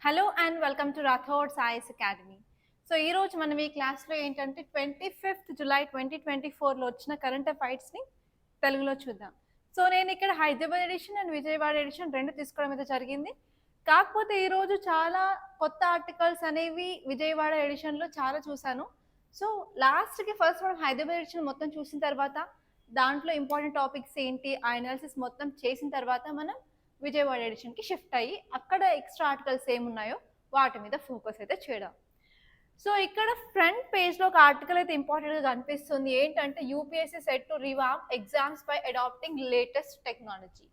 Hello and welcome to Rathod Sai's academy. So ఈరోజు మనం ఈ క్లాస్లో ఏంటంటే 25th జులై 2024లో వచ్చిన కరెంట్ అఫైర్స్ని తెలుగులో చూద్దాం. సో నేను ఇక్కడ Hyderabad edition and Vijayawada edition రెండు తీసుకోవడం అయితే జరిగింది. కాకపోతే ఈరోజు చాలా కొత్త ఆర్టికల్స్ అనేవి విజయవాడ ఎడిషన్లో చాలా చూశాను. సో లాస్ట్కి ఫస్ట్ మనం హైదరాబాద్ ఎడిషన్ మొత్తం చూసిన తర్వాత దాంట్లో ఇంపార్టెంట్ టాపిక్స్ ఏంటి ఆ అనాలిసిస్ మొత్తం చేసిన తర్వాత మనం విజయవాడ ఎడిషన్కి షిఫ్ట్ అయ్యి అక్కడ ఎక్స్ట్రా ఆర్టికల్స్ ఏమున్నాయో వాటి మీద ఫోకస్ అయితే చేయడం. సో ఇక్కడ ఫ్రంట్ పేజ్లో ఒక ఆర్టికల్ అయితే ఇంపార్టెంట్గా కనిపిస్తుంది. ఏంటంటే UPSC set to revamp exams by adapting latest technology.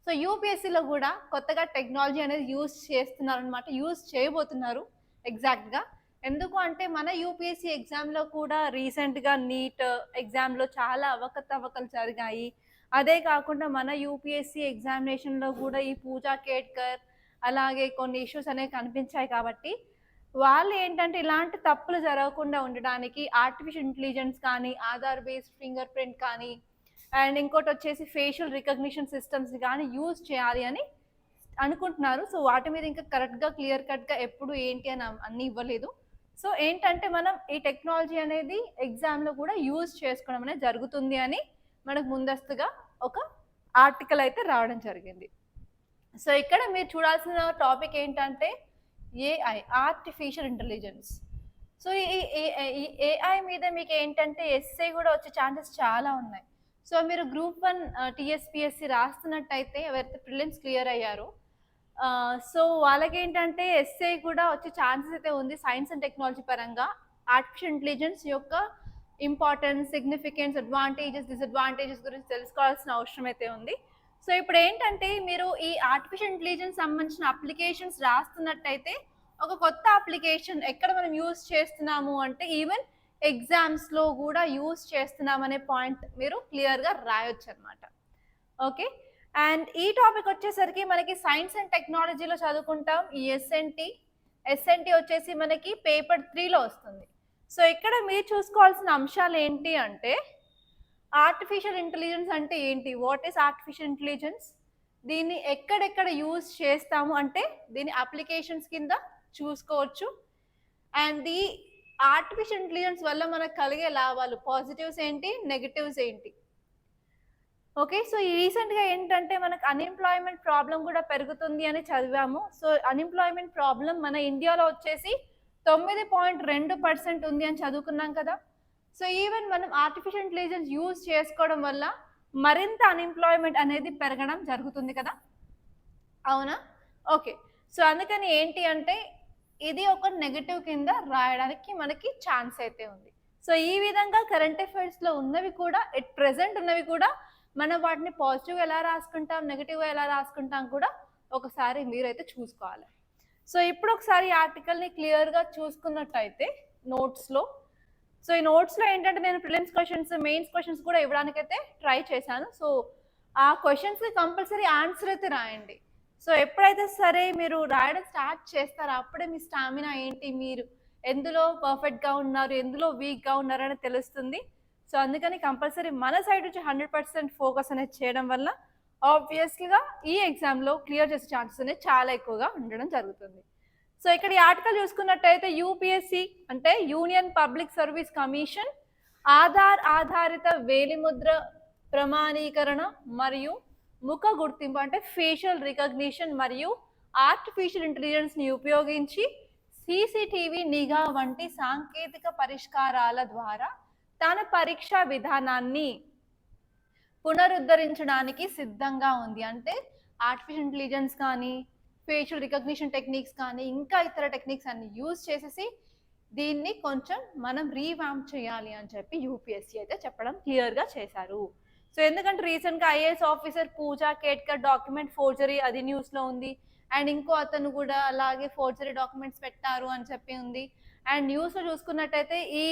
So యూపీఎస్సీలో కూడా కొత్తగా టెక్నాలజీ అనేది యూజ్ చేస్తున్నారు అనమాట, యూజ్ చేయబోతున్నారు ఎగ్జాక్ట్గా. ఎందుకు అంటే మన యూపీఎస్సీ ఎగ్జామ్లో కూడా రీసెంట్గా నీట్ ఎగ్జామ్లో చాలా అవకతవకలు జరిగాయి. అదే కాకుండా మన యూపీఎస్సీ ఎగ్జామినేషన్లో కూడా ఈ పూజా కేట్కర్ అలాగే కొన్ని ఇష్యూస్ అనేవి కనిపించాయి. కాబట్టి వాళ్ళు ఏంటంటే ఇలాంటి తప్పులు జరగకుండా ఉండడానికి ఆర్టిఫిషియల్ ఇంటెలిజెన్స్ కానీ ఆధార్ బేస్డ్ ఫింగర్ ప్రింట్ కానీ అండ్ ఇంకోటి వచ్చేసి ఫేషియల్ రికగ్నిషన్ సిస్టమ్స్ కానీ యూజ్ చేయాలి అని అనుకుంటున్నారు. సో వాటి మీద ఇంకా కరెక్ట్గా క్లియర్ కట్గా ఎప్పుడు ఏంటి అని అన్నీ ఇవ్వలేదు. సో ఏంటంటే మనం ఈ టెక్నాలజీ అనేది ఎగ్జామ్లో కూడా యూజ్ చేసుకోవడం అనేది జరుగుతుంది అని మనకు ముందస్తుగా ఒక ఆర్టికల్ అయితే రావడం జరిగింది. సో ఇక్కడ మీరు చూడాల్సిన టాపిక్ ఏంటంటే ఏఐ, ఆర్టిఫిషియల్ ఇంటెలిజెన్స్. సో ఈ ఏఐ మీద మీకు ఏంటంటే ఎస్ఏ కూడా వచ్చే ఛాన్సెస్ చాలా ఉన్నాయి. సో మీరు గ్రూప్ 1 టీఎస్పిఎస్సి రాస్తున్నట్టయితే ఎవరైతే ప్రిలిమ్స్ క్లియర్ అయ్యారో సో వాళ్ళకి ఏంటంటే ఎస్ఏ కూడా వచ్చే ఛాన్సెస్ అయితే ఉంది. సైన్స్ అండ్ టెక్నాలజీ పరంగా ఆర్టిఫిషియల్ ఇంటెలిజెన్స్ యొక్క ఇంపార్టెన్స్, సిగ్నిఫికెన్స్, అడ్వాంటేజెస్, డిసడ్వాంటేజెస్ గురించి తెలుసుకోవాల్సిన అవసరం అయితే ఉంది. సో ఇప్పుడు ఏంటంటే మీరు ఈ ఆర్టిఫిషియల్ ఇంటెలిజెన్స్ సంబంధించిన అప్లికేషన్స్ రాస్తున్నట్టయితే ఒక కొత్త అప్లికేషన్ ఎక్కడ మనం యూజ్ చేస్తున్నాము అంటే ఈవెన్ ఎగ్జామ్స్లో కూడా యూజ్ చేస్తున్నాం అనే పాయింట్ మీరు క్లియర్గా రాయొచ్చు అనమాట. ఓకే, అండ్ ఈ టాపిక్ వచ్చేసరికి మనకి సైన్స్ అండ్ టెక్నాలజీలో చదువుకుంటాం. ఈ ఎస్ఎన్టీ వచ్చేసి మనకి పేపర్ 3లో వస్తుంది. సో ఇక్కడ మీరు చూసుకోవాల్సిన అంశాలు ఏంటి అంటే ఆర్టిఫిషియల్ ఇంటెలిజెన్స్ అంటే ఏంటి, వాట్ ఈస్ ఆర్టిఫిషియల్ ఇంటెలిజెన్స్, దీన్ని ఎక్కడెక్కడ యూజ్ చేస్తాము అంటే దీని అప్లికేషన్స్ కింద చూసుకోవచ్చు. అండ్ ఈ ఆర్టిఫిషియల్ ఇంటెలిజెన్స్ వల్ల మనకు కలిగే లాభాలు, పాజిటివ్స్ ఏంటి, నెగటివ్స్ ఏంటి. ఓకే, సో ఈ రీసెంట్గా ఏంటంటే మనకు అన్ఎంప్లాయ్మెంట్ ప్రాబ్లం కూడా పెరుగుతుంది అని చదివాము. సో అన్ఎంప్లాయ్మెంట్ ప్రాబ్లం మన ఇండియాలో వచ్చేసి 9.2% ఉంది అని చదువుకున్నాం కదా. సో ఈవెన్ మనం ఆర్టిఫిషియల్ ఇంటెలిజెన్స్ యూజ్ చేసుకోవడం వల్ల మరింత అన్ఎంప్లాయ్మెంట్ అనేది పెరగడం జరుగుతుంది కదా, అవునా? ఓకే, సో అందుకని ఏంటి అంటే ఇది ఒక నెగటివ్ కింద రాయడానికి మనకి ఛాన్స్ అయితే ఉంది. సో ఈ విధంగా కరెంట్ అఫైర్స్లో ఉన్నవి కూడా ఎట్ ప్రెసెంట్ ఉన్నవి కూడా మనం వాటిని పాజిటివ్ ఎలా రాసుకుంటాం, నెగటివ్గా ఎలా రాసుకుంటాం కూడా ఒకసారి మీరైతే చూసుకోవాలి. సో ఇప్పుడు ఒకసారి ఆర్టికల్ని క్లియర్గా చూసుకున్నట్టయితే నోట్స్లో, సో ఈ నోట్స్లో ఏంటంటే నేను ప్రిలిమ్స్ క్వశ్చన్స్, మెయిన్స్ క్వశ్చన్స్ కూడా ఇవ్వడానికైతే ట్రై చేశాను. సో ఆ క్వశ్చన్స్కి కంపల్సరీ ఆన్సర్ అయితే రాయండి. సో ఎప్పుడైతే సరే మీరు రాయడం స్టార్ట్ చేస్తారో అప్పుడే మీ స్టామినా ఏంటి, మీరు ఎందులో పర్ఫెక్ట్గా ఉన్నారు, ఎందులో వీక్గా ఉన్నారని తెలుస్తుంది. సో అందుకని కంపల్సరీ మన సైడ్ నుంచి 100% ఫోకస్ అనేది చేయడం వల్ల ఆబ్వియస్లీగా ఈ ఎగ్జామ్లో క్లియర్ చేసే ఛాన్సెస్ అనేది చాలా ఎక్కువగా ఉండడం జరుగుతుంది. సో ఇక్కడ ఈ ఆర్టికల్ చూసుకున్నట్టయితే యూపీఎస్సీ అంటే union public service commission Aadhaar ఆధారిత వేలిముద్ర ప్రమాణీకరణ మరియు ముఖ గుర్తింపు అంటే ఫేషియల్ రికగ్నిషన్ మరియు ఆర్టిఫిషియల్ ఇంటెలిజెన్స్ని ఉపయోగించి సీసీటీవీ నిఘా వంటి సాంకేతిక పరిష్కారాల ద్వారా తన పరీక్షా విధానాన్ని పునరుద్ధరించడానికి సిద్ధంగా ఉంది. అంటే ఆర్టిఫిషియల్ ఇంటెలిజెన్స్ కానీ ఫేషియల్ రికగ్నిషన్ టెక్నిక్స్ కానీ ఇంకా ఇతర టెక్నిక్స్ అన్ని యూజ్ చేసేసి దీన్ని కొంచెం మనం రీవాంప్ చేయాలి అని చెప్పి యూపీఎస్సీ అయితే చెప్పడం క్లియర్గా చేశారు. సో ఎందుకంటే రీసెంట్గా ఐఏఎస్ ఆఫీసర్ పూజా కేట్కర్ డాక్యుమెంట్ ఫోర్జరీ అది న్యూస్లో ఉంది. అండ్ ఇంకో అతను కూడా అలాగే ఫోర్జరీ డాక్యుమెంట్స్ పెట్టారు అని చెప్పి ఉంది. అండ్ న్యూస్లో చూసుకున్నట్టయితే ఈ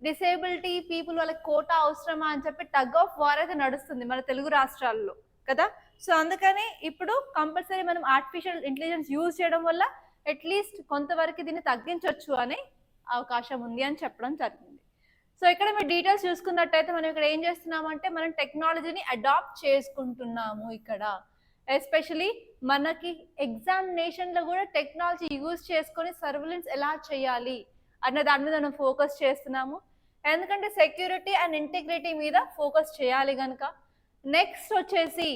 డిసేబిలిటీ పీపుల్ వాళ్ళకి కోటా అవసరమా అని చెప్పి టగ్ ఆఫ్ వార్ అయితే నడుస్తుంది మన తెలుగు రాష్ట్రాల్లో కదా. సో అందుకని ఇప్పుడు కంపల్సరీ మనం ఆర్టిఫిషియల్ ఇంటెలిజెన్స్ యూజ్ చేయడం వల్ల అట్లీస్ట్ కొంతవరకు దీన్ని తగ్గించవచ్చు అనే అవకాశం ఉంది అని చెప్పడం జరిగింది. సో ఇక్కడ మీరు డీటెయిల్స్ చూసుకున్నట్టయితే మనం ఇక్కడ ఏం చేస్తున్నామంటే మనం టెక్నాలజీని అడాప్ట్ చేసుకుంటున్నాము. ఇక్కడ ఎస్పెషలీ మనకి ఎగ్జామినేషన్లో కూడా టెక్నాలజీ యూజ్ చేసుకొని సర్వేలెన్స్ ఎలా చేయాలి అన్న దాని మీద మనం ఫోకస్ చేస్తున్నాము. ఎందుకంటే సెక్యూరిటీ అండ్ ఇంటిగ్రిటీ మీద ఫోకస్ చేయాలి కనుక. నెక్స్ట్ వచ్చేసి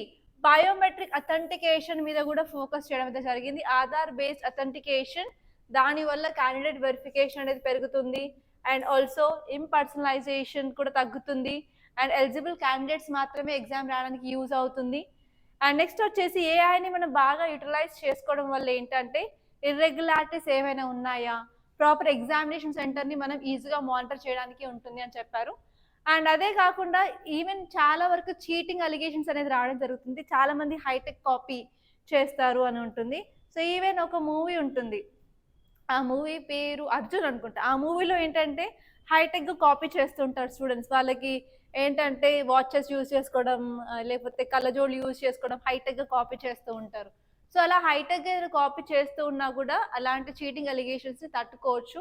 బయోమెట్రిక్ అథెంటికేషన్ మీద కూడా ఫోకస్ చేయడం అయితే జరిగింది. ఆధార్ బేస్డ్ అథెంటికేషన్, దానివల్ల క్యాండిడేట్ వెరిఫికేషన్ అనేది పెరుగుతుంది అండ్ ఆల్సో ఇంపర్సనలైజేషన్ కూడా తగ్గుతుంది అండ్ ఎలిజిబుల్ క్యాండిడేట్స్ మాత్రమే ఎగ్జామ్ రాయడానికి యూజ్ అవుతుంది. అండ్ నెక్స్ట్ వచ్చేసి ఏఐని మనం బాగా యూటిలైజ్ చేసుకోవడం వల్ల ఏంటంటే ఇర్రెగ్యులారిటీస్ ఏమైనా ఉన్నాయా, ప్రాపర్ ఎగ్జామినేషన్ సెంటర్ని మనం ఈజీగా మానిటర్ చేయడానికి ఉంటుంది అని చెప్పారు. అండ్ అదే కాకుండా ఈవెన్ చాలా వరకు చీటింగ్ అలిగేషన్స్ అనేది రావడం జరుగుతుంది. చాలా మంది హైటెక్ కాపీ చేస్తారు అని ఉంటుంది. సో ఈవెన్ ఒక మూవీ ఉంటుంది, ఆ మూవీ పేరు అర్జున్ అనుకుంటా. ఆ మూవీలో ఏంటంటే హైటెక్ కాపీ చేస్తుంటారు స్టూడెంట్స్. వాళ్ళకి ఏంటంటే వాచెస్ యూజ్ చేసుకోవడం, లేకపోతే కళ్ళజోళ్ళు యూజ్ చేసుకోవడం, హైటెక్ కాపీ చేస్తూ ఉంటారు. సో అలా హైటెక్ కాపీ చేస్తూ ఉన్నా కూడా అలాంటి చీటింగ్ అలిగేషన్స్ తట్టుకోవచ్చు.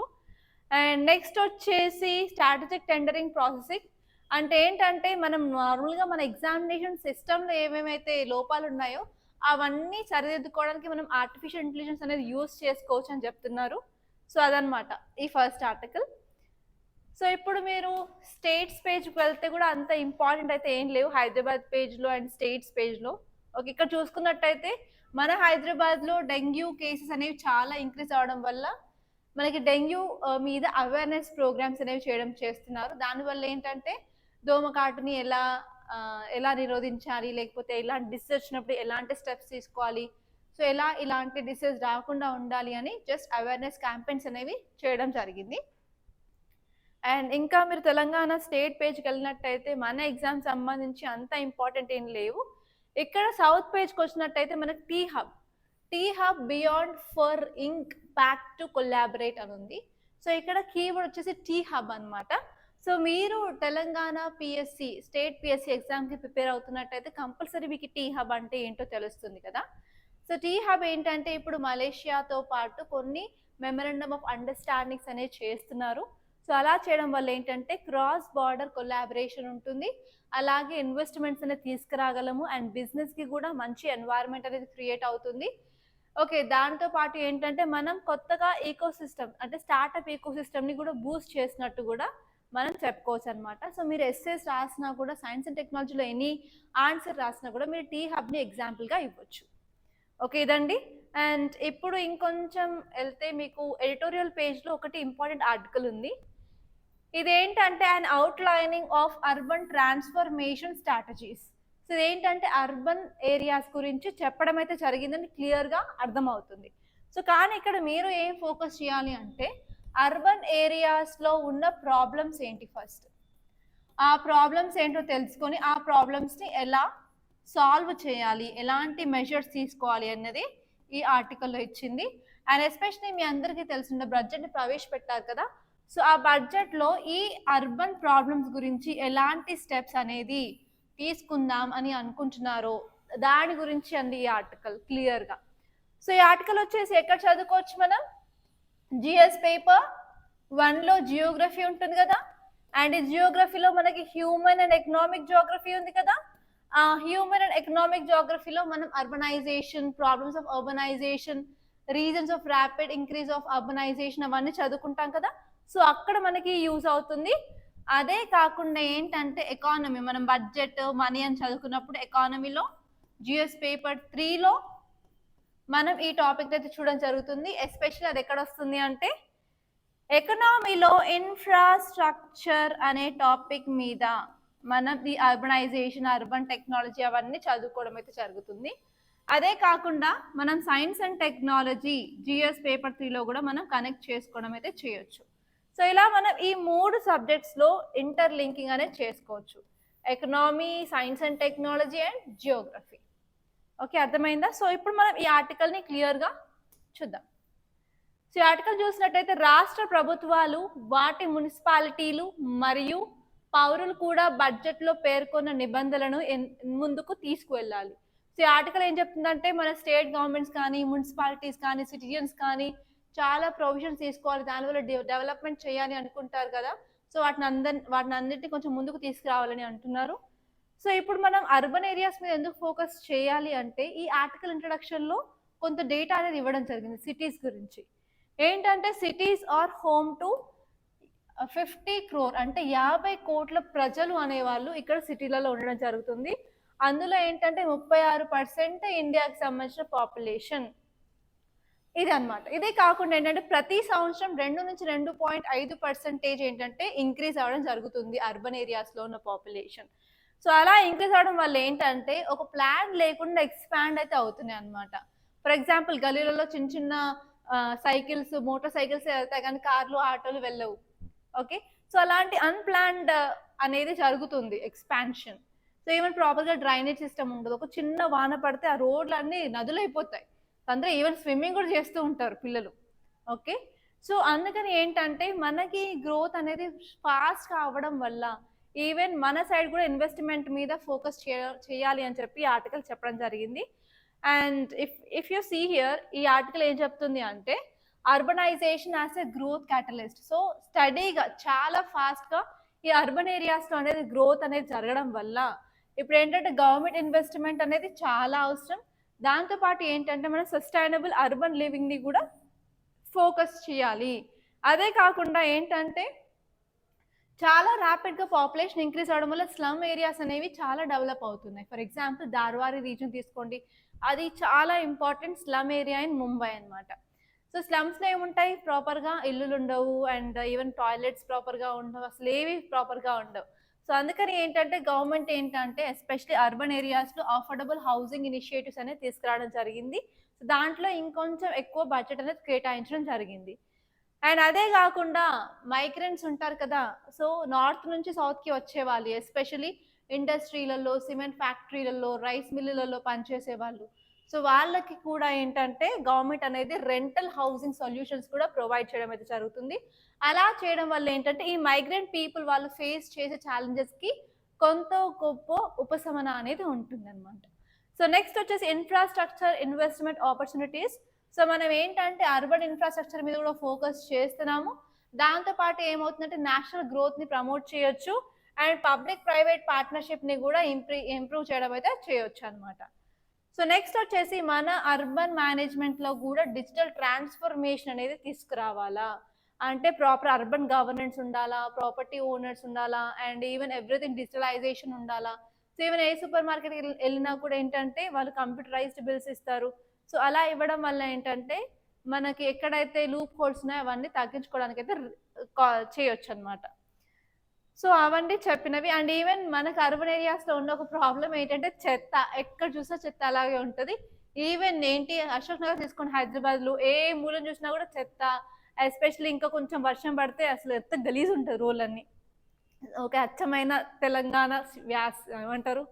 అండ్ నెక్స్ట్ వచ్చేసి స్ట్రాటజిక్ టెండరింగ్ ప్రాసెసింగ్. అంటే ఏంటంటే మనం నార్మల్గా మన ఎగ్జామినేషన్ సిస్టంలో ఏమేమైతే లోపాలు ఉన్నాయో అవన్నీ సరిదిద్దుకోవడానికి మనం ఆర్టిఫిషియల్ ఇంటెలిజెన్స్ అనేది యూజ్ చేసుకోవచ్చు అని చెప్తున్నారు. సో అదనమాట ఈ ఫస్ట్ ఆర్టికల్. సో ఇప్పుడు మీరు స్టేట్స్ పేజ్కి వెళ్తే కూడా అంత ఇంపార్టెంట్ అయితే ఏం లేవు హైదరాబాద్ పేజ్లో అండ్ స్టేట్స్ పేజ్లో. ఓకే, ఇక్కడ చూసుకున్నట్టయితే మన హైదరాబాద్లో డెంగ్యూ కేసెస్ అనేవి చాలా ఇంక్రీజ్ అవడం వల్ల మనకి డెంగ్యూ మీద అవేర్నెస్ ప్రోగ్రామ్స్ అనేవి చేస్తున్నారు. దానివల్ల ఏంటంటే దోమకాటుని ఎలా నిరోధించాలి, లేకపోతే ఇలాంటి డిసీజ్ వచ్చినప్పుడు ఎలాంటి స్టెప్స్ తీసుకోవాలి, సో ఇలాంటి డిసీజ్ రాకుండా ఉండాలి అని జస్ట్ అవేర్నెస్ క్యాంపెయిన్స్ అనేవి చేయడం జరిగింది. అండ్ ఇంకా మీరు తెలంగాణ స్టేట్ పేజ్కి వెళ్ళినట్టయితే మన ఎగ్జామ్ సంబంధించి అంత ఇంపార్టెంట్ ఏం లేవు. ఇక్కడ సౌత్ పేజ్కి వచ్చినట్టయితే మనకు T hub beyond for ink pack to collaborate అని ఉంది. సో ఇక్కడ కీవర్డ్ వచ్చేసి టీ హబ్ అనమాట. సో మీరు తెలంగాణ పిఎస్సి స్టేట్ పిఎస్సి ఎగ్జామ్కి ప్రిపేర్ అవుతున్నట్టయితే కంపల్సరీ మీకు టీ హబ్ అంటే ఏంటో తెలుస్తుంది కదా. సో టీ హబ్ ఏంటంటే ఇప్పుడు మలేషియాతో పాటు కొన్ని మెమరాండమ్ ఆఫ్ అండర్స్టాండింగ్స్ అనేవి చేస్తున్నారు. సో అలా చేయడం వల్ల ఏంటంటే క్రాస్ బార్డర్ కొలాబరేషన్ ఉంటుంది, అలాగే ఇన్వెస్ట్మెంట్స్ అనేది తీసుకురాగలము అండ్ బిజినెస్కి కూడా మంచి ఎన్వైరన్మెంట్ అనేది క్రియేట్ అవుతుంది. ఓకే, దాంతో పాటు ఏంటంటే మనం కొత్తగా ఈకోసిస్టమ్ అంటే స్టార్టప్ ఈకోసిస్టమ్ని కూడా బూస్ట్ చేసినట్టు కూడా మనం చెప్పుకోవచ్చు అనమాట. సో మీరు ఎస్ఏస్ రాసినా కూడా సైన్స్ అండ్ టెక్నాలజీలో ఎనీ ఆన్సర్ రాసినా కూడా మీరు టీ హబ్ని ఎగ్జాంపుల్గా ఇవ్వచ్చు. ఓకే ఇదండి. అండ్ ఇప్పుడు ఇంకొంచెం వెళ్తే మీకు ఎడిటోరియల్ పేజ్లో ఒకటి ఇంపార్టెంట్ ఆర్టికల్ ఉంది. ఇదేంటంటే and outlining of urban transformation strategies. So ఇదేంటంటే అర్బన్ ఏరియాస్ గురించి చెప్పడం అయితే జరిగిందని క్లియర్గా అర్థమవుతుంది. సో కానీ ఇక్కడ మీరు ఏం ఫోకస్ చేయాలి అంటే అర్బన్ ఏరియాస్లో ఉన్న ప్రాబ్లమ్స్ ఏంటి, ఫస్ట్ ఆ ప్రాబ్లమ్స్ ఏంటో తెలుసుకొని ఆ ప్రాబ్లమ్స్ని ఎలా సాల్వ్ చేయాలి, ఎలాంటి మెజర్స్ తీసుకోవాలి అన్నది ఈ ఆర్టికల్లో ఇచ్చింది. అండ్ ఎస్పెషల్లీ మీ అందరికీ తెలిసిన బడ్జెట్ని ప్రవేశపెట్టారు కదా. సో ఆ బడ్జెట్లో ఈ అర్బన్ ప్రాబ్లమ్స్ గురించి ఎలాంటి స్టెప్స్ అనేది తీసుకుందాం అని అనుకుంటున్నారో దాని గురించి అండి ఈ ఆర్టికల్ క్లియర్గా. సో ఈ ఆర్టికల్ వచ్చేసి ఎక్కడ చదువుకోవచ్చు మనం, జిఎస్ పేపర్ 1లో జియోగ్రఫీ ఉంటుంది కదా. అండ్ ఈ జియోగ్రఫీలో మనకి హ్యూమన్ అండ్ ఎకనామిక్ జియోగ్రఫీ ఉంది కదా. ఆ హ్యూమన్ అండ్ ఎకనామిక్ జియోగ్రఫీలో మనం urbanization, problems of urbanization, reasons of rapid increase of urbanization అవన్నీ చదువుకుంటాం కదా. సో అక్కడ మనకి యూజ్ అవుతుంది. అదే కాకుండా ఏంటంటే ఎకానమీ, మనం బడ్జెట్ మనీ అని చదువుకున్నప్పుడు ఎకానమీలో జిఎస్ పేపర్ 3లో మనం ఈ టాపిక్ అయితే చూడడం జరుగుతుంది. ఎస్పెషల్లీ అది ఎక్కడ వస్తుంది అంటే ఎకనామీలో ఇన్ఫ్రాస్ట్రక్చర్ అనే టాపిక్ మీద మనం ఈ అర్బనైజేషన్, అర్బన్ టెక్నాలజీ అవన్నీ చదువుకోవడం అయితే జరుగుతుంది. అదే కాకుండా మనం science and technology GS paper 3లో కూడా మనం కనెక్ట్ చేసుకోవడం అయితే చేయొచ్చు. సో ఇలా మనం ఈ 3 సబ్జెక్ట్స్లో ఇంటర్లింకింగ్ అనేది చేసుకోవచ్చు, economy, science and technology and Geography. Okay అర్థమైందా. సో ఇప్పుడు మనం ఈ ఆర్టికల్ని క్లియర్గా చూద్దాం. సో ఈ ఆర్టికల్ చూసినట్టయితే రాష్ట్ర ప్రభుత్వాలు వాటి మున్సిపాలిటీలు మరియు పౌరులు కూడా బడ్జెట్లో పేర్కొన్న నిబంధనలను ముందుకు తీసుకువెళ్ళాలి. సో ఈ ఆర్టికల్ ఏం చెప్తుందంటే మన స్టేట్ గవర్నమెంట్స్ కానీ, మున్సిపాలిటీస్ కానీ, సిటిజన్స్ కానీ చాలా ప్రొవిజన్స్ తీసుకోవాలి, దానివల్ల డెవలప్మెంట్ చేయాలి అనుకుంటారు కదా. సో వాటిని అన్నిటిని కొంచెం ముందుకు తీసుకురావాలని అంటున్నారు. సో ఇప్పుడు మనం అర్బన్ ఏరియాస్ మీద ఎందుకు ఫోకస్ చేయాలి అంటే ఈ ఆర్టికల్ ఇంట్రడక్షన్లో కొంత డేటా అనేది ఇవ్వడం జరిగింది సిటీస్ గురించి. ఏంటంటే cities are home to 50 crore అంటే 50 కోట్ల ప్రజలు అనేవాళ్ళు ఇక్కడ సిటీలలో ఉండడం జరుగుతుంది. అందులో ఏంటంటే 36% ఇండియాకి సంబంధించిన పాపులేషన్ ఇది అన్నమాట. ఇదే కాకుండా ఏంటంటే ప్రతి సంవత్సరం 2-2.5% ఏంటంటే ఇంక్రీజ్ అవ్వడం జరుగుతుంది అర్బన్ ఏరియాస్లో ఉన్న పాపులేషన్. సో అలా ఇంక్రీజ్ అవడం వల్ల ఏంటంటే ఒక ప్లాన్ లేకుండా ఎక్స్పాండ్ అయితే అవుతున్నాయి అన్నమాట. ఫర్ ఎగ్జాంపుల్ గలీలలో చిన్న చిన్న సైకిల్స్, మోటార్ సైకిల్స్ వెళ్తాయి కానీ కార్లు, ఆటోలు వెళ్ళవు. ఓకే, సో అలాంటి అన్ప్లాన్డ్ అనేది జరుగుతుంది ఎక్స్పాన్షన్. సో ఈవెన్ ప్రాపర్గా డ్రైనేజ్ సిస్టమ్ ఉండదు. ఒక చిన్న వాన పడితే ఆ రోడ్లు అన్నీ నదులు అయిపోతాయి. అందరూ ఈవెన్ స్విమ్మింగ్ కూడా చేస్తూ ఉంటారు పిల్లలు. ఓకే, సో అందుకని ఏంటంటే మనకి గ్రోత్ అనేది ఫాస్ట్గా అవ్వడం వల్ల ఈవెన్ మన సైడ్ కూడా ఇన్వెస్ట్మెంట్ మీద ఫోకస్ చేయాలి అని చెప్పి ఆర్టికల్ చెప్పడం జరిగింది. And if you see here ఈ ఆర్టికల్ ఏం చెప్తుంది అంటే urbanisation as a growth catalyst. So స్టడీగా చాలా ఫాస్ట్గా ఈ అర్బన్ ఏరియాస్లో అనేది గ్రోత్ అనేది జరగడం వల్ల ఇప్పుడు ఏంటంటే గవర్నమెంట్ ఇన్వెస్ట్మెంట్ అనేది చాలా అవసరం. దాంతోపాటు ఏంటంటే మనం సస్టైనబుల్ అర్బన్ లివింగ్ని కూడా ఫోకస్ చేయాలి. అదే కాకుండా ఏంటంటే చాలా ర్యాపిడ్గా పాపులేషన్ ఇంక్రీజ్ అవడం వల్ల స్లమ్ ఏరియాస్ అనేవి చాలా డెవలప్ అవుతున్నాయి. ఫర్ ఎగ్జాంపుల్ దార్వారి రీజన్ తీసుకోండి, అది చాలా important slum area in Mumbai అనమాట. సో స్లమ్స్లో ఏముంటాయి, ప్రాపర్గా ఇల్లులు ఉండవు అండ్ ఈవెన్ టాయిలెట్స్ ప్రాపర్గా ఉండవు, అసలు ఏవి ప్రాపర్గా ఉండవు. సో అందుకని ఏంటంటే గవర్నమెంట్ ఏంటంటే ఎస్పెషలీ అర్బన్ ఏరియాస్లో అఫోర్డబుల్ హౌసింగ్ ఇనిషియేటివ్స్ అనేది తీసుకురావడం జరిగింది. సో దాంట్లో ఇంకొంచెం ఎక్కువ బడ్జెట్ అనేది కేటాయించడం జరిగింది. అండ్ అదే కాకుండా మైగ్రెంట్స్ ఉంటారు కదా, సో నార్త్ నుంచి సౌత్కి వచ్చేవాళ్ళు, ఎస్పెషలీ ఇండస్ట్రీలలో, సిమెంట్ ఫ్యాక్టరీలలో, రైస్ మిల్లులలో పనిచేసే వాళ్ళు. సో వాళ్ళకి కూడా ఏంటంటే గవర్నమెంట్ అనేది రెంటల్ హౌసింగ్ సొల్యూషన్స్ కూడా ప్రొవైడ్ చేయడం అయితే జరుగుతుంది. అలా చేయడం వల్ల ఏంటంటే ఈ మైగ్రెంట్ పీపుల్ వాళ్ళు ఫేస్ చేసే ఛాలెంజెస్కి కొంత గొప్ప ఉపశమనం అనేది ఉంటుందన్నమాట. సో నెక్స్ట్ వచ్చేసి ఇన్ఫ్రాస్ట్రక్చర్ ఇన్వెస్ట్మెంట్ ఆపర్చునిటీస్. సో మనం ఏంటంటే అర్బన్ ఇన్ఫ్రాస్ట్రక్చర్ మీద కూడా ఫోకస్ చేస్తున్నాము. దాంతోపాటు ఏమవుతుందంటే నేషనల్ గ్రోత్ని ప్రమోట్ చేయొచ్చు అండ్ పబ్లిక్ ప్రైవేట్ పార్ట్నర్షిప్ని కూడా ఇంప్రూవ్ చేయడం అయితే చేయొచ్చు అనమాట. సో నెక్స్ట్ వచ్చేసి మన అర్బన్ మేనేజ్మెంట్లో కూడా డిజిటల్ ట్రాన్స్ఫర్మేషన్ అనేది తీసుకురావాలా అంటే ప్రాపర్ అర్బన్ గవర్నెన్స్ ఉండాలా, ప్రాపర్టీ ఓనర్స్ ఉండాలా అండ్ ఈవెన్ ఎవ్రీథింగ్ డిజిటలైజేషన్ ఉండాలా. సో ఈవెన్ ఏ సూపర్ మార్కెట్కి వెళ్ళినా కూడా ఏంటంటే వాళ్ళు కంప్యూటరైజ్డ్ బిల్స్ ఇస్తారు. సో అలా ఇవ్వడం వల్ల ఏంటంటే మనకి ఎక్కడైతే లూప్ హోల్స్ ఉన్నాయో అవన్నీ తగ్గించుకోవడానికి అయితే చేయొచ్చు అనమాట. సో అవన్నీ చెప్పినవి. అండ్ ఈవెన్ మనకు అర్బన్ ఏరియాస్లో ఉన్న ఒక ప్రాబ్లం ఏంటంటే చెత్త, ఎక్కడ చూసినా చెత్త అలాగే ఉంటుంది. ఈవెన్ ఏంటి అశోక్ నగర్ తీసుకుని హైదరాబాద్లో ఏ మూలం చూసినా కూడా చెత్త, ఎస్పెషల్లీ ఇంకా కొంచెం వర్షం పడితే అసలు ఎంత గలీజ్ ఉంటుంది రోడ్లన్నీ. ఒక అచ్చమైన తెలంగాణ ఏమంటారు,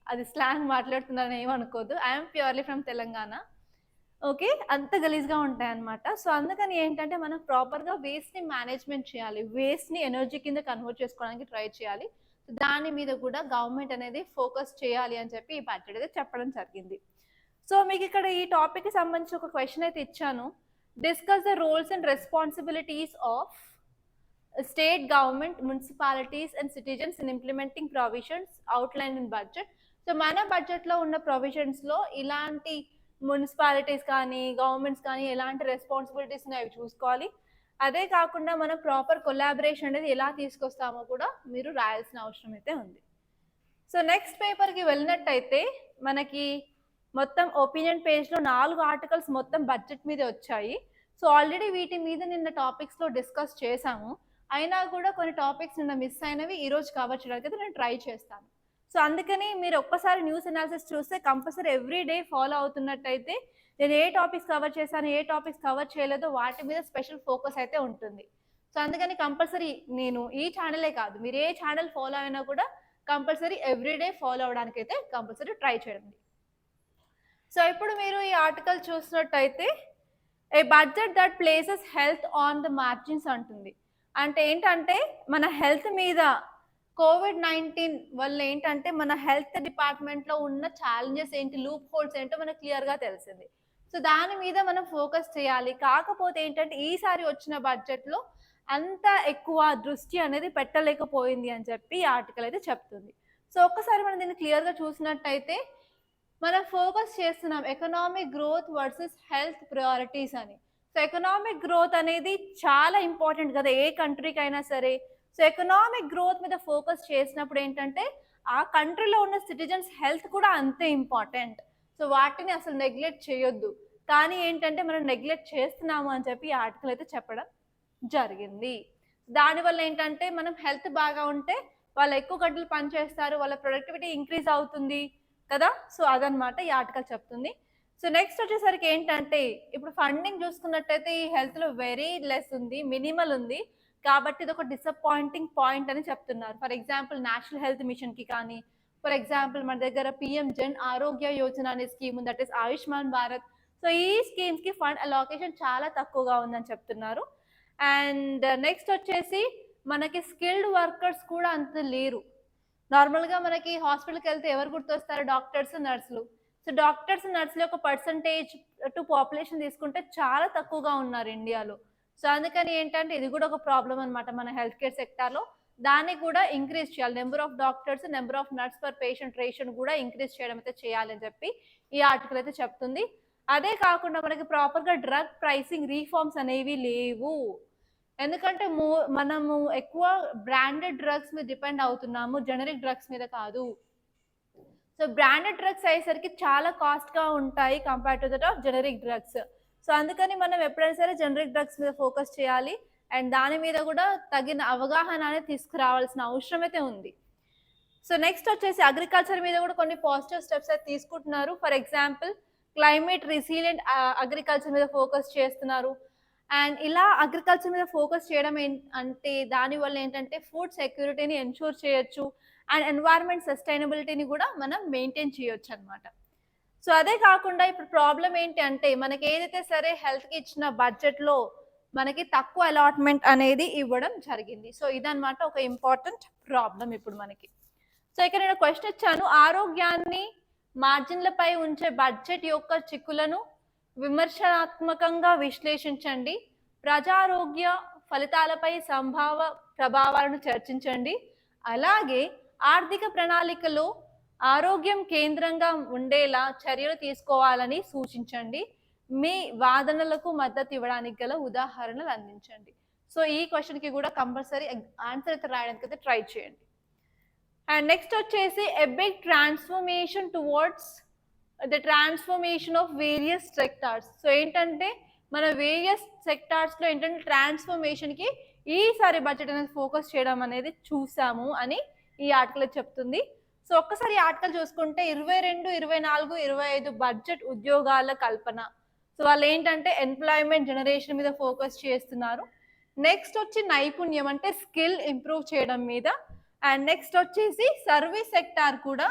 అది స్లాంగ్ మాట్లాడుతున్నారని ఏమనుకోదు, I'm purely from Telangana. Okay, అంత గలీజ్గా ఉంటాయి అనమాట. సో అందుకని ఏంటంటే మనం ప్రాపర్గా వేస్ట్ని మేనేజ్మెంట్ చేయాలి, వేస్ట్ని ఎనర్జీ కింద కన్వర్ట్ చేసుకోవడానికి ట్రై చేయాలి. దాని మీద కూడా గవర్నమెంట్ అనేది ఫోకస్ చేయాలి అని చెప్పి ఈ బడ్జెట్ అయితే చెప్పడం జరిగింది. సో మీకు ఇక్కడ ఈ టాపిక్కి సంబంధించి ఒక క్వశ్చన్ అయితే ఇచ్చాను. Discuss the roles and responsibilities of state government, municipalities and citizens in implementing provisions outline in budget. So మన బడ్జెట్లో ఉన్న ప్రొవిజన్స్లో ఇలాంటి మున్సిపాలిటీస్ కానీ గవర్నమెంట్స్ కానీ ఎలాంటి రెస్పాన్సిబిలిటీస్ అవి చూసుకోవాలి. అదే కాకుండా మనం ప్రాపర్ కొలాబరేషన్ అనేది ఎలా తీసుకొస్తామో కూడా మీరు రాయాల్సిన అవసరం అయితే ఉంది. సో నెక్స్ట్ పేపర్కి వెళ్ళినట్టయితే మనకి మొత్తం ఒపీనియన్ పేజ్లో 4 ఆర్టికల్స్ మొత్తం బడ్జెట్ మీద వచ్చాయి. సో ఆల్రెడీ వీటి మీద నిన్న టాపిక్స్లో డిస్కస్ చేశాము. అయినా కూడా కొన్ని టాపిక్స్ నిన్న మిస్ అయినవి ఈరోజు కవర్ చేయడానికి అయితే నేను ట్రై చేస్తాను. సో అందుకని మీరు ఒక్కసారి న్యూస్ అనాలిసిస్ చూస్తే కంపల్సరీ ఎవ్రీ డే ఫాలో అవుతున్నట్టయితే నేను ఏ టాపిక్స్ కవర్ చేశాను, ఏ టాపిక్స్ కవర్ చేయలేదో వాటి మీద స్పెషల్ ఫోకస్ అయితే ఉంటుంది. సో అందుకని కంపల్సరీ నేను ఈ ఛానలే కాదు, మీరు ఏ ఛానల్ ఫాలో అయినా కూడా కంపల్సరీ ఎవ్రీ డే ఫాలో అవడానికి అయితే కంపల్సరీ ట్రై చేయండి. సో ఇప్పుడు మీరు ఈ ఆర్టికల్ చూసినట్టయితే a budget that places health on the margins అంటుంది. అంటే ఏంటంటే మన హెల్త్ మీద COVID-19 వల్ల ఏంటంటే మన హెల్త్ డిపార్ట్మెంట్లో ఉన్న ఛాలెంజెస్ ఏంటి, లూప్ హోల్స్ ఏంటో మనకు క్లియర్గా తెలిసింది. సో దాని మీద మనం ఫోకస్ చేయాలి. కాకపోతే ఏంటంటే ఈసారి వచ్చిన బడ్జెట్లో అంత ఎక్కువ దృష్టి అనేది పెట్టలేకపోయింది అని చెప్పి ఈ ఆర్టికల్ అయితే చెప్తుంది. సో ఒక్కసారి మనం దీన్ని క్లియర్గా చూసినట్టయితే మనం ఫోకస్ చేస్తున్నాం economic growth versus health priorities అని. సో ఎకనామిక్ గ్రోత్ అనేది చాలా ఇంపార్టెంట్ కదా ఏ కంట్రీకి అయినా సరే. సో ఎకనామిక్ గ్రోత్ మీద ఫోకస్ చేసినప్పుడు ఏంటంటే ఆ కంట్రీలో ఉన్న సిటిజన్స్ హెల్త్ కూడా అంతే ఇంపార్టెంట్. సో వాటిని అసలు నెగ్లెక్ట్ చేయొద్దు. కానీ ఏంటంటే మనం నెగ్లెక్ట్ చేస్తున్నాము అని చెప్పి ఈ ఆర్టికల్ అయితే చెప్పడం జరిగింది. దానివల్ల ఏంటంటే మనం హెల్త్ బాగా ఉంటే వాళ్ళు ఎక్కువ గంటలు పనిచేస్తారు, వాళ్ళ ప్రొడక్టివిటీ ఇంక్రీజ్ అవుతుంది కదా. సో అదనమాట ఈ ఆర్టికల్ చెప్తుంది. సో నెక్స్ట్ వచ్చేసరికి ఏంటంటే ఇప్పుడు ఫండింగ్ చూసుకున్నట్టయితే ఈ హెల్త్లో వెరీ లెస్ ఉంది, మినిమల్ ఉంది. కాబట్టి ఇది ఒక డిసప్పాయింటింగ్ పాయింట్ అని చెప్తున్నారు. ఫర్ ఎగ్జాంపుల్ నేషనల్ హెల్త్ మిషన్కి కానీ, ఫర్ ఎగ్జాంపుల్ మన దగ్గర పిఎం జన్ ఆరోగ్య యోజన అనే స్కీమ్ ఉంది, that is Ayushman Bharat. So ఈ స్కీమ్స్కి ఫండ్ అలొకేషన్ చాలా తక్కువగా ఉందని చెప్తున్నారు. అండ్ నెక్స్ట్ వచ్చేసి మనకి స్కిల్డ్ వర్కర్స్ కూడా అంత లేరు. నార్మల్గా మనకి హాస్పిటల్కి వెళ్తే ఎవరు గుర్తొస్తారు? డాక్టర్స్, నర్సులు. సో డాక్టర్స్, నర్సుల యొక్క పర్సంటేజ్ టు పాపులేషన్ తీసుకుంటే చాలా తక్కువగా ఉన్నారు ఇండియాలో. సో అందుకని ఏంటంటే ఇది కూడా ఒక ప్రాబ్లం అనమాట మన హెల్త్ కేర్ సెక్టార్లో. దాన్ని కూడా ఇంక్రీజ్ చేయాలి. Number of doctors, number of nurse per patient ration కూడా ఇంక్రీజ్ చేయడం అయితే చేయాలని చెప్పి ఈ ఆర్టికల్ అయితే చెప్తుంది. అదే కాకుండా మనకి ప్రాపర్గా డ్రగ్ ప్రైసింగ్ రీఫార్మ్స్ అనేవి లేవు. ఎందుకంటే మనము ఎక్కువ బ్రాండెడ్ డ్రగ్స్ మీద డిపెండ్ అవుతున్నాము, జెనరిక్ డ్రగ్స్ మీద కాదు. సో బ్రాండెడ్ డ్రగ్స్ అయ్యేసరికి చాలా కాస్ట్గా ఉంటాయి compare to that of generic drugs. So అందుకని మనం ఎప్పుడైనా సరే జెనరిక్ డ్రగ్స్ మీద ఫోకస్ చేయాలి అండ్ దాని మీద కూడా తగిన అవగాహన అనేది తీసుకురావాల్సిన అవసరం అయితే ఉంది. సో నెక్స్ట్ వచ్చేసి అగ్రికల్చర్ మీద కూడా కొన్ని పాజిటివ్ స్టెప్స్ అయితే తీసుకుంటున్నారు. For example climate resilient agriculture మీద ఫోకస్ చేస్తున్నారు. అండ్ ఇలా అగ్రికల్చర్ మీద ఫోకస్ చేయడం అంటే దానివల్ల ఏంటంటే ఫుడ్ సెక్యూరిటీని ఎన్షూర్ చేయొచ్చు అండ్ ఎన్వైరన్మెంట్ సస్టైనబిలిటీని కూడా మనం మెయింటైన్ చేయొచ్చు అనమాట. సో అదే కాకుండా ఇప్పుడు ప్రాబ్లం ఏంటి అంటే మనకి ఏదైతే సరే హెల్త్కి ఇచ్చిన బడ్జెట్లో మనకి తక్కువ అలాట్మెంట్ అనేది ఇవ్వడం జరిగింది. సో ఇదనమాట ఒక ఇంపార్టెంట్ ప్రాబ్లం ఇప్పుడు మనకి. సో ఇక్కడ నేను క్వశ్చన్ ఇచ్చాను, ఆరోగ్యాన్ని మార్జిన్లపై ఉంచే బడ్జెట్ యొక్క చిక్కులను విమర్శనాత్మకంగా విశ్లేషించండి, ప్రజారోగ్య ఫలితాలపై సంభావ ప్రభావాలను చర్చించండి, అలాగే ఆర్థిక ప్రణాళికలో ఆరోగ్యం కేంద్రంగా ఉండేలా చర్యలు తీసుకోవాలని సూచించండి, మీ వాదనలకు మద్దతు ఇవ్వడానికి గల ఉదాహరణలు అందించండి. సో ఈ క్వశ్చన్కి కూడా కంపల్సరీ ఆన్సర్ అయితే రాయడానికి అయితే ట్రై చేయండి. అండ్ నెక్స్ట్ వచ్చేసి a big transformation towards the transformation of various sectors. So ఏంటంటే మన వేరియస్ సెక్టార్స్లో ఏంటంటే ట్రాన్స్ఫర్మేషన్కి ఈసారి బడ్జెట్ అనేది ఫోకస్ చేయడం అనేది చూసాము అని ఈ ఆర్టికల్ చెప్తుంది. సో ఒక్కసారి ఈ ఆర్టికల్ చూసుకుంటే 22, 24, 25 బడ్జెట్ ఉద్యోగాల కల్పన. సో వాళ్ళు ఏంటంటే ఎంప్లాయ్మెంట్ జనరేషన్ మీద ఫోకస్ చేస్తున్నారు. నెక్స్ట్ వచ్చి నైపుణ్యం అంటే స్కిల్ ఇంప్రూవ్ చేయడం మీద. అండ్ నెక్స్ట్ వచ్చేసి సర్వీస్ సెక్టార్ కూడా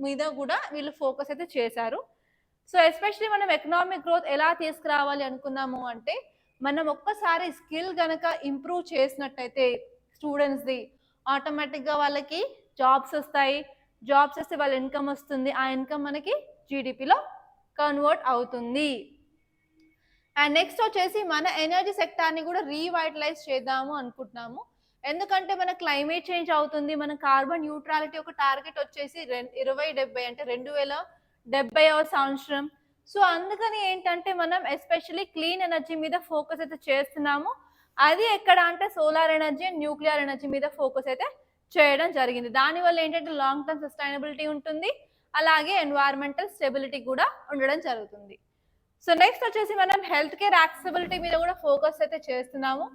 మీద కూడా వీళ్ళు ఫోకస్ అయితే చేశారు. సో ఎస్పెషలీ మనం ఎకనామిక్ గ్రోత్ ఎలా తీసుకురావాలి అనుకున్నాము అంటే మనం ఒక్కసారి స్కిల్ కనుక ఇంప్రూవ్ చేసినట్టయితే స్టూడెంట్స్ది ఆటోమేటిక్గా వాళ్ళకి జాబ్స్ వస్తాయి, జాబ్స్ వస్తే వాళ్ళ ఇన్కమ్ వస్తుంది, ఆ ఇన్కమ్ మనకి జీడిపిలో కన్వర్ట్ అవుతుంది. అండ్ నెక్స్ట్ వచ్చేసి మన ఎనర్జీ సెక్టార్ని కూడా రీవైటలైజ్ చేద్దాము అనుకుంటున్నాము. ఎందుకంటే మన క్లైమేట్ చేంజ్ అవుతుంది, మన కార్బన్ న్యూట్రాలిటీ ఒక టార్గెట్ వచ్చేసి 2070 అంటే 2070వ సంవత్సరం. సో అందుకని ఏంటంటే మనం ఎస్పెషలీ క్లీన్ ఎనర్జీ మీద ఫోకస్ అయితే చేస్తున్నాము. అది ఎక్కడ అంటే solar energy and nuclear energy మీద ఫోకస్ అయితే చేయడం జరిగింది. దానివల్ల ఏంటంటే లాంగ్ టర్మ్ సస్టైనబిలిటీ ఉంటుంది, అలాగే ఎన్వైరన్మెంటల్ స్టెబిలిటీ కూడా ఉండడం జరుగుతుంది. సో నెక్స్ట్ వచ్చేసి మనం హెల్త్ కేర్ యాక్సెసిబిలిటీ మీద కూడా ఫోకస్ అయితే చేస్తున్నాము.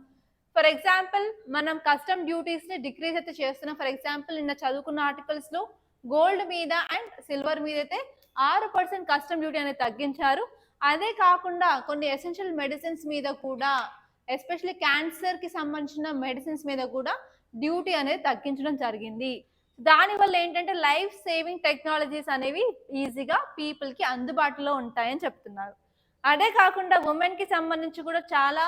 ఫర్ ఎగ్జాంపుల్ మనం కస్టమ్ డ్యూటీస్ని డిక్రీజ్ అయితే చేస్తున్నాం. ఫర్ ఎగ్జాంపుల్ నిన్న చదువుకున్న ఆర్టికల్స్లో గోల్డ్ మీద అండ్ సిల్వర్ మీద అయితే 6% కస్టమ్ డ్యూటీ అనేది తగ్గించారు. అదే కాకుండా కొన్ని ఎసెన్షియల్ మెడిసిన్స్ మీద కూడా ఎస్పెషల్లీ క్యాన్సర్కి సంబంధించిన మెడిసిన్స్ మీద కూడా డ్యూటీ అనేది తగ్గించడం జరిగింది. దానివల్ల ఏంటంటే లైఫ్ సేవింగ్ టెక్నాలజీస్ అనేవి ఈజీగా పీపుల్కి అందుబాటులో ఉంటాయని చెప్తున్నారు. అదే కాకుండా ఉమెన్కి సంబంధించి కూడా చాలా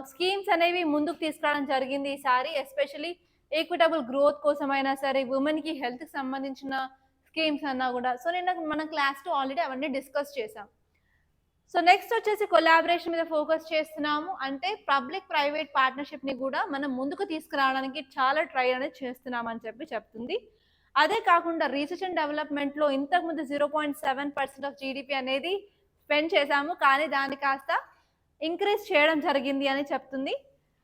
స్కీమ్స్ అనేవి ముందుకు తీసుకురావడం జరిగింది ఈసారి. ఎస్పెషలీ ఈక్విటబుల్ గ్రోత్ కోసమైనా సరే, ఉమెన్కి హెల్త్కి సంబంధించిన స్కీమ్స్ అన్నా కూడా. సో నిన్న మన క్లాస్ 2 ఆల్రెడీ అవన్నీ డిస్కస్ చేసాం. సో నెక్స్ట్ వచ్చేసి కొలాబరేషన్ మీద ఫోకస్ చేస్తున్నాము. అంటే పబ్లిక్ ప్రైవేట్ పార్ట్నర్షిప్ని కూడా మనం ముందుకు తీసుకురావడానికి చాలా ట్రై అనేది చేస్తున్నాం అని చెప్పి చెప్తుంది. అదే కాకుండా రీసెర్చ్ అండ్ డెవలప్మెంట్లో ఇంతకుముందు 0.7% ఆఫ్ జీడిపి అనేది స్పెండ్ చేశాము, కానీ దాన్ని కాస్త ఇంక్రీజ్ చేయడం జరిగింది అని చెప్తుంది.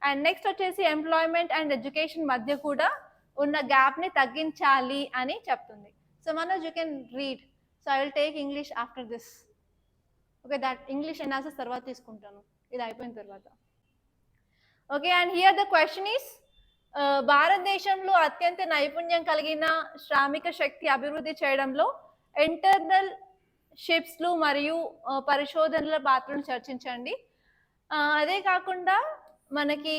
అండ్ నెక్స్ట్ వచ్చేసి ఎంప్లాయ్మెంట్ అండ్ ఎడ్యుకేషన్ మధ్య కూడా ఉన్న గ్యాప్ని తగ్గించాలి అని చెప్తుంది. So Manoj, you can read. So I will take English after this. Okay, that English analysis తర్వాత తీసుకుంటాను, ఇది అయిపోయిన తర్వాత. Okay, and here the question is, భారతదేశంలో అత్యంత నైపుణ్యం కలిగిన శ్రామిక శక్తి అభివృద్ధి చేయడంలో ఇంటర్నల్ షిప్స్లు మరియు పరిశోధనల పాత్రను చర్చించండి. అదే కాకుండా మనకి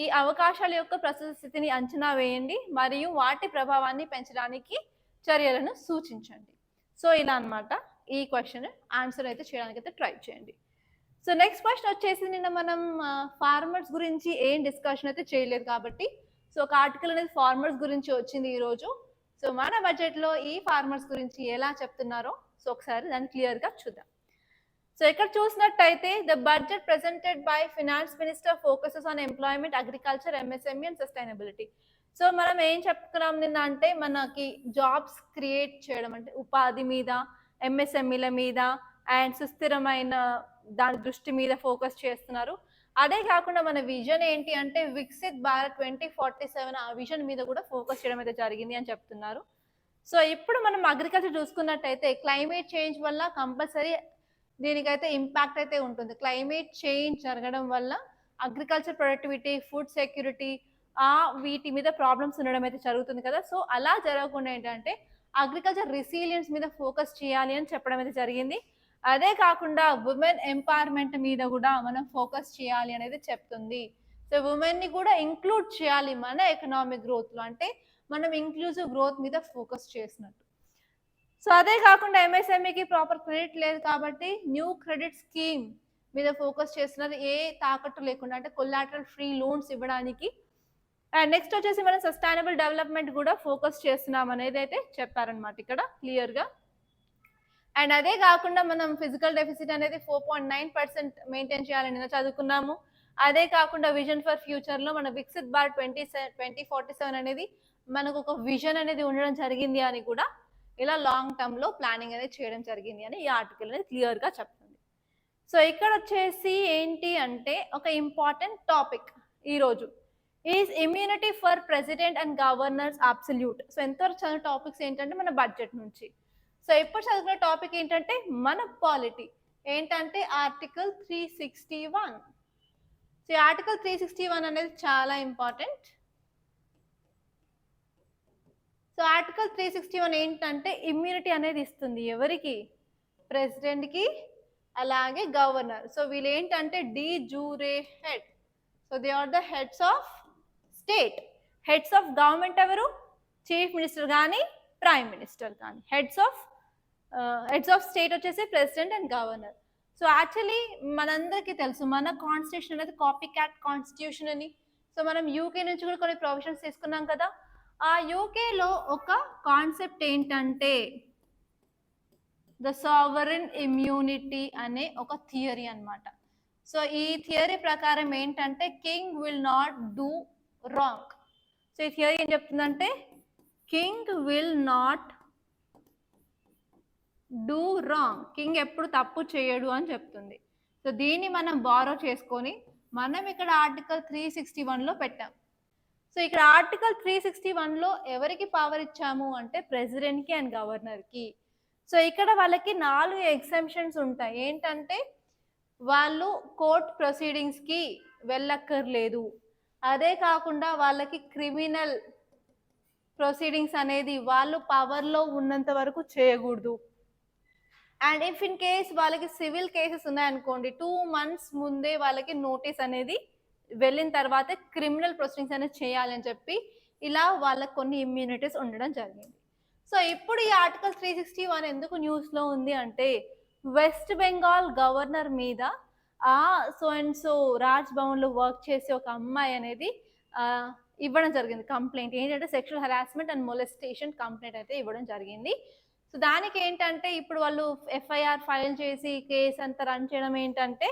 ఈ అవకాశాల యొక్క ప్రస్తుత స్థితిని అంచనా వేయండి మరియు వాటి ప్రభావాన్ని పెంచడానికి చర్యలను సూచించండి. సో ఇలా అన్నమాట ఈ క్వశ్చన్ ఆన్సర్ అయితే చేయడానికి అయితే ట్రై చేయండి. సో నెక్స్ట్ క్వశ్చన్ వచ్చేసి, నిన్న మనం ఫార్మర్స్ గురించి ఏం డిస్కషన్ అయితే చేయలేదు కాబట్టి సో ఒక ఆర్టికల్ అనేది ఫార్మర్స్ గురించి వచ్చింది ఈరోజు. సో మన బడ్జెట్లో ఈ ఫార్మర్స్ గురించి ఎలా చెప్తున్నారో సో ఒకసారి దాన్ని క్లియర్గా చూద్దాం. సో ఇక్కడ చూసినట్టయితే the budget presented by finance minister focuses on employment, agriculture, MSME and sustainability. So మనం ఏం చెప్పుకున్నాం నిన్న అంటే మనకి జాబ్స్ క్రియేట్ చేయడం అంటే ఉపాధి మీద, ఎంఎస్ఎంఈల మీద అండ్ సుస్థిరమైన దాని దృష్టి మీద ఫోకస్ చేస్తున్నారు. అదే కాకుండా మన విజన్ ఏంటి అంటే వికసిత్ భారత్ 2047 ఆ విజన్ మీద కూడా ఫోకస్ చేయడం అయితే జరిగింది అని చెప్తున్నారు. సో ఇప్పుడు మనం అగ్రికల్చర్ చూసుకున్నట్టయితే క్లైమేట్ చేంజ్ వల్ల కంపల్సరీ దీనికైతే ఇంపాక్ట్ అయితే ఉంటుంది. క్లైమేట్ చేంజ్ జరగడం వల్ల అగ్రికల్చర్ ప్రొడక్టివిటీ, ఫుడ్ సెక్యూరిటీ వీటి మీద ప్రాబ్లమ్స్ ఉండడం అయితే జరుగుతుంది కదా. సో అలా జరగకుండా ఏంటంటే అగ్రికల్చర్ రెసిలియన్స్ మీద ఫోకస్ చేయాలి అని చెప్పడం అయితే జరిగింది. అదే కాకుండా ఉమెన్ ఎంపవర్మెంట్ మీద కూడా మనం ఫోకస్ చేయాలి అనేది చెప్తుంది. సో ఉమెన్ని కూడా ఇంక్లూడ్ చేయాలి మన ఎకనామిక్ గ్రోత్లో, అంటే మనం ఇంక్లూజివ్ గ్రోత్ మీద ఫోకస్ చేసినట్టు. సో అదే కాకుండా ఎంఎస్ఎంఈకి ప్రాపర్ క్రెడిట్ లేదు కాబట్టి న్యూ క్రెడిట్ స్కీమ్ మీద ఫోకస్ చేస్తున్నారు, ఏ తాకట్టు లేకుండా, అంటే కొలాటరల్ ఫ్రీ లోన్స్ ఇవ్వడానికి. అండ్ నెక్స్ట్ వచ్చేసి మనం సస్టైనబుల్ డెవలప్మెంట్ కూడా ఫోకస్ చేస్తున్నాం అనేది అయితే చెప్పారనమాట ఇక్కడ క్లియర్గా. అండ్ అదే కాకుండా మనం ఫిజికల్ డెఫిసిట్ అనేది 4.9% మెయింటైన్ చేయాలని చదువుకున్నాము. అదే కాకుండా విజన్ ఫర్ ఫ్యూచర్లో మన వికసిత్ భారత్ 2047 అనేది మనకు ఒక విజన్ అనేది ఉండడం జరిగింది అని కూడా ఇలా లాంగ్ టర్మ్లో ప్లానింగ్ అనేది చేయడం జరిగింది అని ఈ ఆర్టికల్ అనేది క్లియర్గా చెప్తుంది. సో ఇక్కడ వచ్చేసి ఏంటి అంటే ఒక ఇంపార్టెంట్ టాపిక్ ఈరోజు is immunity for president and governors absolute. So ఎంతవరకు చదివిన టాపిక్స్ ఏంటంటే మన బడ్జెట్ నుంచి. సో ఇప్పుడు చదువుకునే టాపిక్ ఏంటంటే మన పాలిటీ ఏంటంటే ఆర్టికల్ 361. సో ఈ ఆర్టికల్ 361 అనేది చాలా ఇంపార్టెంట్. సో ఆర్టికల్ 361 ఏంటంటే ఇమ్యూనిటీ అనేది ఇస్తుంది ఎవరికి? ప్రెసిడెంట్కి అలాగే గవర్నర్. సో వీళ్ళు ఏంటంటే de jure head. So they are the heads of state. Heads of government ఎవరు? చీఫ్ మినిస్టర్ కానీ ప్రైమ్ మినిస్టర్ కానీ. హెడ్స్ ఆఫ్ స్టేట్ వచ్చేసి president and governor. So actually మనందరికీ తెలుసు మన కాన్స్టిట్యూషన్ అనేది కాపీ క్యాట్ కాన్స్టిట్యూషన్ అని. సో మనం యూకే నుంచి కూడా కొన్ని ప్రొవిజన్స్ తీసుకున్నాం కదా. ఆ యూకేలో ఒక కాన్సెప్ట్ ఏంటంటే ద సావరెన్ ఇమ్యూనిటీ అనే ఒక థియరీ అన్నమాట. సో ఈ థియరీ ప్రకారం ఏంటంటే king will not do wrong. So ఈ థియరీ ఏం చెప్తుందంటే king will not do wrong, king ఎప్పుడు తప్పు చేయడు అని చెప్తుంది. సో దీన్ని మనం బారో చేసుకొని మనం ఇక్కడ ఆర్టికల్ 361లో పెట్టాం. సో ఇక్కడ ఆర్టికల్ 361లో ఎవరికి పవర్ ఇచ్చాము అంటే ప్రెసిడెంట్కి అండ్ గవర్నర్కి. సో ఇక్కడ వాళ్ళకి 4 ఎగ్జెంప్షన్స్ ఉంటాయి. ఏంటంటే వాళ్ళు కోర్ట్ ప్రొసీడింగ్స్కి వెళ్ళక్కర్లేదు, అదే కాకుండా వాళ్ళకి క్రిమినల్ ప్రొసీడింగ్స్ అనేది వాళ్ళు పవర్లో ఉన్నంత వరకు చేయకూడదు. అండ్ ఇఫ్ ఇన్ కేస్ వాళ్ళకి సివిల్ కేసెస్ ఉన్నాయనుకోండి 2 months ముందే వాళ్ళకి నోటీస్ అనేది వెళ్ళిన తర్వాత క్రిమినల్ ప్రొసీడింగ్స్ అనేది చేయాలని చెప్పి ఇలా వాళ్ళకి కొన్ని ఇమ్యూనిటీస్ ఉండడం జరిగింది. సో ఇప్పుడు ఈ ఆర్టికల్ 361 ఎందుకు న్యూస్లో ఉంది అంటే వెస్ట్ బెంగాల్ గవర్నర్ మీద సో అండ్ సో రాజ్ భవన్లో వర్క్ చేసే ఒక అమ్మాయి అనేది ఇవ్వడం జరిగింది కంప్లైంట్. ఏంటంటే sexual harassment and molestation complaint అయితే ఇవ్వడం జరిగింది. సో దానికి ఏంటంటే ఇప్పుడు వాళ్ళు ఎఫ్ఐఆర్ ఫైల్ చేసి కేసు అంతా రన్ చేయడం ఏంటంటే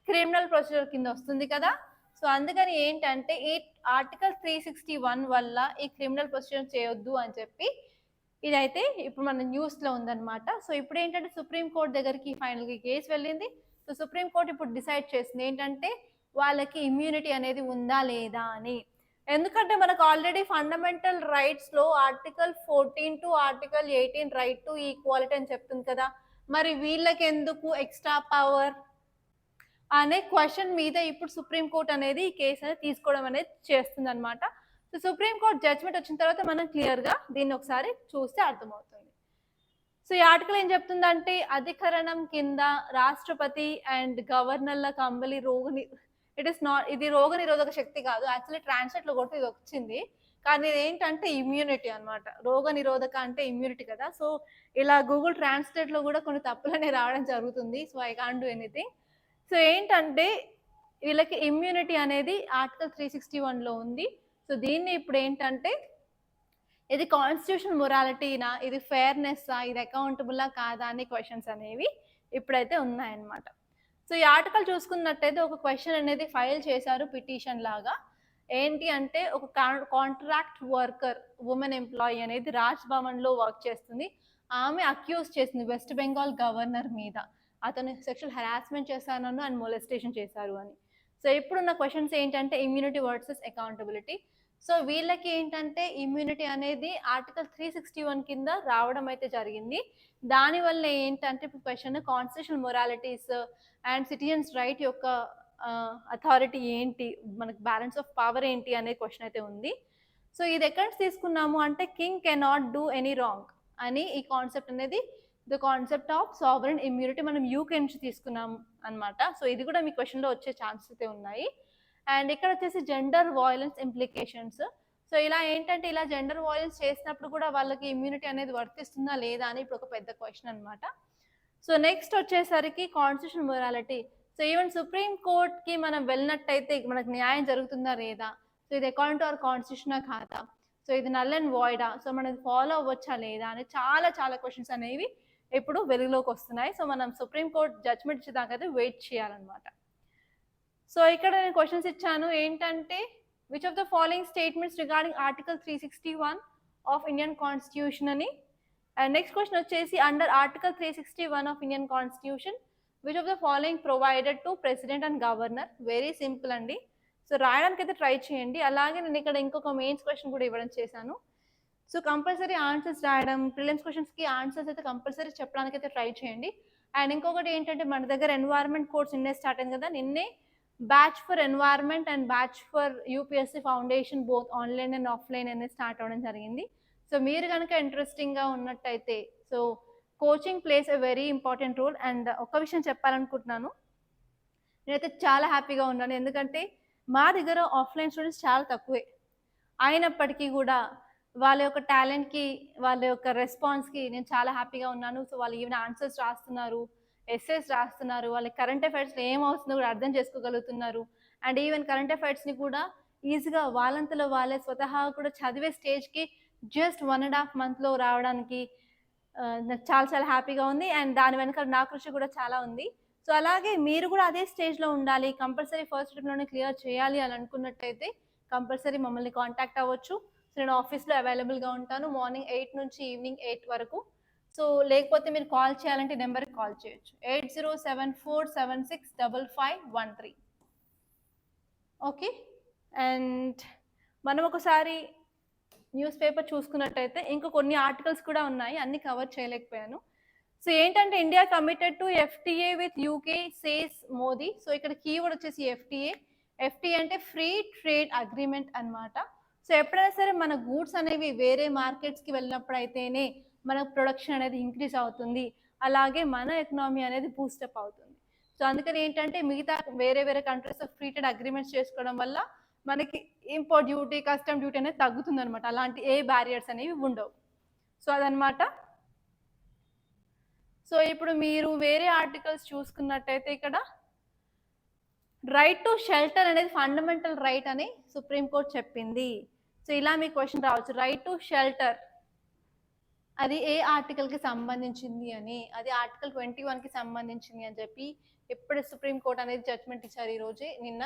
క్రిమినల్ ప్రొసీజర్ కింద వస్తుంది కదా. సో అందుకని ఏంటంటే ఈ ఆర్టికల్ 361 వల్ల ఈ క్రిమినల్ ప్రొసీజర్ చేయొద్దు అని చెప్పి ఇదైతే ఇప్పుడు మన న్యూస్లో ఉందన్నమాట. సో ఇప్పుడు ఏంటంటే సుప్రీం కోర్ట్ దగ్గరికి ఫైనల్గా కేసు వెళ్ళింది. సో సుప్రీం కోర్ట్ ఇప్పుడు డిసైడ్ చేసింది ఏంటంటే వాళ్ళకి ఇమ్యూనిటీ అనేది ఉందా లేదా అని. ఎందుకంటే మనకు ఆల్రెడీ ఫండమెంటల్ రైట్స్లో article 14 to article 18 right to equality అని చెప్తుంది కదా. మరి వీళ్ళకి ఎందుకు ఎక్స్ట్రా పవర్ అనే క్వశ్చన్ మీద ఇప్పుడు సుప్రీం కోర్ట్ అనేది ఈ కేసు అనేది తీసుకోవడం అనేది చేస్తుంది అనమాట. సో సుప్రీం కోర్ట్ జడ్జ్మెంట్ వచ్చిన తర్వాత మనం క్లియర్గా దీన్ని ఒకసారి చూస్తే అర్థమవుతుంది. సో ఈ ఆర్టికల్ ఏం చెప్తుందంటే అధికరణం కింద రాష్ట్రపతి అండ్ గవర్నర్ల కంబలి ఇది రోగ నిరోధక శక్తి కాదు, యాక్చువల్లీ ట్రాన్స్లేట్లో కొడితే ఇది వచ్చింది, కానీ ఇది ఏంటంటే ఇమ్యూనిటీ అనమాట. రోగ నిరోధక అంటే ఇమ్యూనిటీ కదా. సో ఇలా గూగుల్ ట్రాన్స్లేట్లో కూడా కొన్ని తప్పులనే రావడం జరుగుతుంది. So I can't do anything. So ఏంటంటే వీళ్ళకి ఇమ్యూనిటీ అనేది ఆర్టికల్ 361లో ఉంది. సో దీన్ని ఇప్పుడు ఏంటంటే ఇది కాన్స్టిట్యూషన్ మొరాలిటీనా, ఇది ఫెయిర్నెస్సా, ఇది అకౌంటబుల్లా కాదా అని క్వశ్చన్స్ అనేవి ఇప్పుడైతే ఉన్నాయన్నమాట. సో ఈ ఆర్టికల్ చూసుకున్నట్టయితే ఒక క్వశ్చన్ అనేది ఫైల్ చేశారు పిటిషన్ లాగా. ఏంటి అంటే ఒక కాంట్రాక్ట్ వర్కర్ ఉమెన్ ఎంప్లాయీ అనేది రాజ్ భవన్లో వర్క్ చేస్తుంది. ఆమె అక్యూజ్ చేసింది వెస్ట్ బెంగాల్ గవర్నర్ మీద, అతను సెక్షువల్ హెరాస్మెంట్ చేశాను అండ్ మొలెస్టేషన్ చేశారు అని. సో ఇప్పుడున్న క్వశ్చన్స్ ఏంటంటే ఇమ్యూనిటీ వర్సెస్ అకౌంటబిలిటీ. సో వీళ్ళకి ఏంటంటే ఇమ్యూనిటీ అనేది ఆర్టికల్ 361 కింద రావడం అయితే జరిగింది. దానివల్ల ఏంటంటే ఇప్పుడు question constitutional moralities and citizens right యొక్క అథారిటీ ఏంటి, మనకు బ్యాలెన్స్ ఆఫ్ పవర్ ఏంటి అనే క్వశ్చన్ అయితే ఉంది. సో ఇది ఎక్కడ తీసుకున్నాము అంటే king cannot do any wrong అని ఈ కాన్సెప్ట్ అనేది the concept of sovereign immunity మనం యూకే నుంచి తీసుకున్నాం అనమాట. సో ఇది కూడా మీ క్వశ్చన్లో వచ్చే ఛాన్సెస్ అయితే ఉన్నాయి. అండ్ ఇక్కడ వచ్చేసి జెండర్ వయలెన్స్ ఇంప్లికేషన్స్. సో ఇలా ఏంటంటే ఇలా జెండర్ వయలెన్స్ చేసినప్పుడు కూడా వాళ్ళకి ఇమ్యూనిటీ అనేది వర్తిస్తుందా లేదా అని ఇప్పుడు ఒక పెద్ద క్వశ్చన్ అనమాట. సో నెక్స్ట్ వచ్చేసరికి constitution morality. So even supreme కోర్ట్కి మనం వెళ్ళినట్టయితే మనకు న్యాయం జరుగుతుందా లేదా, సో ఇది అకార్డింగ్ టు అవర్ కాన్స్టిట్యూషనా కాదా, సో ఇది నల్ అండ్ వాయిడా, సో మనది ఫాలో అవ్వచ్చా లేదా అని చాలా చాలా క్వశ్చన్స్ అనేవి ఇప్పుడు వెలుగులోకి వస్తున్నాయి. సో మనం సుప్రీం కోర్ట్ జడ్జ్మెంట్ ఇచ్చేదాకా అయితే వెయిట్ చేయాలన్నమాట. సో ఇక్కడ నేను క్వశ్చన్స్ ఇచ్చాను ఏంటంటే which of the following statements regarding article 361 of Indian constitution అని. అండ్ నెక్స్ట్ క్వశ్చన్ వచ్చేసి under article 361 of Indian constitution which of the following provided to president and governor. Very simple అండి. So రాయడానికి అయితే try చేయండి. అలాగే నేను ఇక్కడ ఇంకొక మెయిన్స్ క్వశ్చన్ కూడా ఇవ్వడం చేశాను. సో కంపల్సరీ ఆన్సర్స్ రాయడం, ప్రిలిమ్స్ క్వశ్చన్స్కి ఆన్సర్స్ అయితే కంపల్సరీ చెప్పడానికి అయితే ట్రై చేయండి. అండ్ ఇంకొకటి ఏంటంటే మన దగ్గర ఎన్వైర్న్మెంట్ కోర్స్ నిన్నే స్టార్ట్ అయింది కదా, నిన్నే batch for environment and batch for UPSC foundation both online and offline అనేది స్టార్ట్ అవ్వడం జరిగింది. సో మీరు కనుక ఇంట్రెస్టింగ్గా ఉన్నట్టయితే so coaching plays a very important role. And ఒక విషయం చెప్పాలనుకుంటున్నాను, నేనైతే చాలా హ్యాపీగా ఉన్నాను ఎందుకంటే మా దగ్గర ఆఫ్లైన్ స్టూడెంట్స్ చాలా తక్కువే, అయినప్పటికీ కూడా వాళ్ళ యొక్క టాలెంట్కి వాళ్ళ యొక్క రెస్పాన్స్కి నేను చాలా హ్యాపీగా ఉన్నాను. సో వాళ్ళు ఈవెన్ ఆన్సర్స్ రాస్తున్నారు, ఎస్సేస్ రాస్తున్నారు, వాళ్ళకి కరెంట్ అఫైర్స్లో ఏం అవుతుందో కూడా అర్థం చేసుకోగలుగుతున్నారు. అండ్ ఈవెన్ కరెంట్ అఫైర్స్ని కూడా ఈజీగా వాళ్ళంతలో వాళ్ళే స్వతహాగా కూడా చదివే స్టేజ్కి జస్ట్ 1.5 monthలో రావడానికి నాకు చాలా చాలా హ్యాపీగా ఉంది. అండ్ దాని వెనక నా కృషి కూడా చాలా ఉంది. సో అలాగే మీరు కూడా అదే స్టేజ్లో ఉండాలి, కంపల్సరీ ఫస్ట్ అటెంప్ట్లోనే క్లియర్ చేయాలి అని అనుకున్నట్టయితే కంపల్సరీ మమ్మల్ని కాంటాక్ట్ అవ్వచ్చు. సో నేను ఆఫీస్లో అవైలబుల్గా ఉంటాను మార్నింగ్ 8 నుంచి ఈవినింగ్ 8 వరకు. సో లేకపోతే మీరు కాల్ చేయాలంటే నెంబర్కి కాల్ చేయొచ్చు 8074765513. ఓకే. అండ్ మనం ఒకసారి న్యూస్ పేపర్ చూసుకున్నట్టయితే ఇంకా కొన్ని ఆర్టికల్స్ కూడా ఉన్నాయి, అన్ని కవర్ చేయలేకపోయాను. సో ఏంటంటే India committed to FTA with UK says Modi. So ఇక్కడ కీవర్డ్ వచ్చేసి ఎఫ్టీఏ. ఎఫ్టీఏ అంటే ఫ్రీ ట్రేడ్ అగ్రిమెంట్ అనమాట. సో ఎప్పుడైనా సరే మన గూడ్స్ అనేవి వేరే మార్కెట్స్కి వెళ్ళినప్పుడు అయితేనే మన ప్రొడక్షన్ అనేది ఇంక్రీజ్ అవుతుంది, అలాగే మన ఎకనామీ అనేది బూస్టప్ అవుతుంది. సో అందుకని ఏంటంటే మిగతా వేరే వేరే కంట్రీస్ ఫ్రీ ట్రేడ్ అగ్రిమెంట్స్ చేసుకోవడం వల్ల మనకి ఇంపోర్ట్ డ్యూటీ, కస్టమ్ డ్యూటీ అనేది తగ్గుతుంది అనమాట. అలాంటి ఏ బ్యారియర్స్ అనేవి ఉండవు. సో అదనమాట. సో ఇప్పుడు మీరు వేరే ఆర్టికల్స్ చూసుకున్నట్టయితే ఇక్కడ రైట్ టు షెల్టర్ అనేది ఫండమెంటల్ రైట్ అని సుప్రీంకోర్టు చెప్పింది. సో ఇలా మీకు క్వశ్చన్ రావచ్చు, రైట్ టు షెల్టర్ అది ఏ ఆర్టికల్కి సంబంధించింది అని. అది ఆర్టికల్ 21కి సంబంధించింది అని చెప్పి ఎప్పుడు సుప్రీంకోర్టు అనేది జడ్జ్మెంట్ ఇచ్చారు ఈరోజే నిన్న.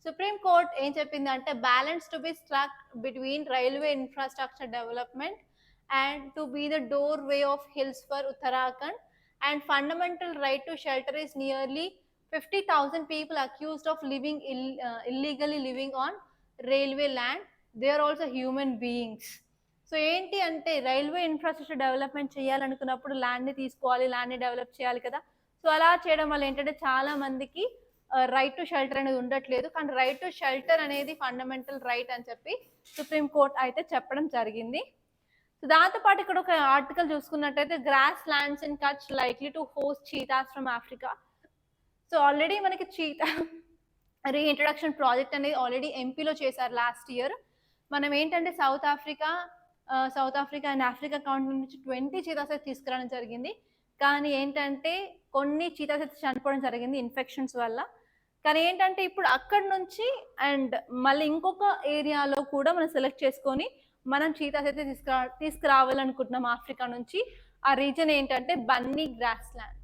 సుప్రీంకోర్టు ఏం చెప్పింది అంటే balance to be struck between railway infrastructure development and to be the doorway of hills for Uttarakhand. And fundamental right to shelter is nearly 50,000 people accused of illegally living on railway land. They are also human beings. So ఏంటి అంటే railway infrastructure development చేయాలనుకున్నప్పుడు ల్యాండ్ని తీసుకోవాలి, ల్యాండ్ని develop చేయాలి కదా. So అలా చేయడం వల్ల ఏంటంటే చాలా మందికి రైట్ టు షెల్టర్ అనేది ఉండట్లేదు. కానీ రైట్ టు షెల్టర్ అనేది ఫండమెంటల్ రైట్ అని చెప్పి సుప్రీం కోర్ట్ అయితే చెప్పడం జరిగింది. సో దాంతోపాటు ఇక్కడ ఒక ఆర్టికల్ చూసుకున్నట్టయితే grass lands in Kutch likely to host cheetahs from Africa. So already మనకి చీతా రీఇంట్రడక్షన్ ప్రాజెక్ట్ అనేది ఆల్రెడీ ఎంపీలో చేశారు లాస్ట్ ఇయర్. మనం ఏంటంటే south Africa and Africa continent నుంచి 20 చీతాస్ అయితే తీసుకురావడం జరిగింది. కానీ ఏంటంటే కొన్ని చీతాస్ అయితే చనిపోవడం జరిగింది ఇన్ఫెక్షన్స్ వల్ల. కానీ ఏంటంటే ఇప్పుడు అక్కడ నుంచి అండ్ మళ్ళీ ఇంకొక ఏరియాలో కూడా మనం సెలెక్ట్ చేసుకొని మనం చీతాస్ అయితే తీసుకురావాలనుకుంటున్నాం ఆఫ్రికా నుంచి. ఆ రీజన్ ఏంటంటే Banni grassland.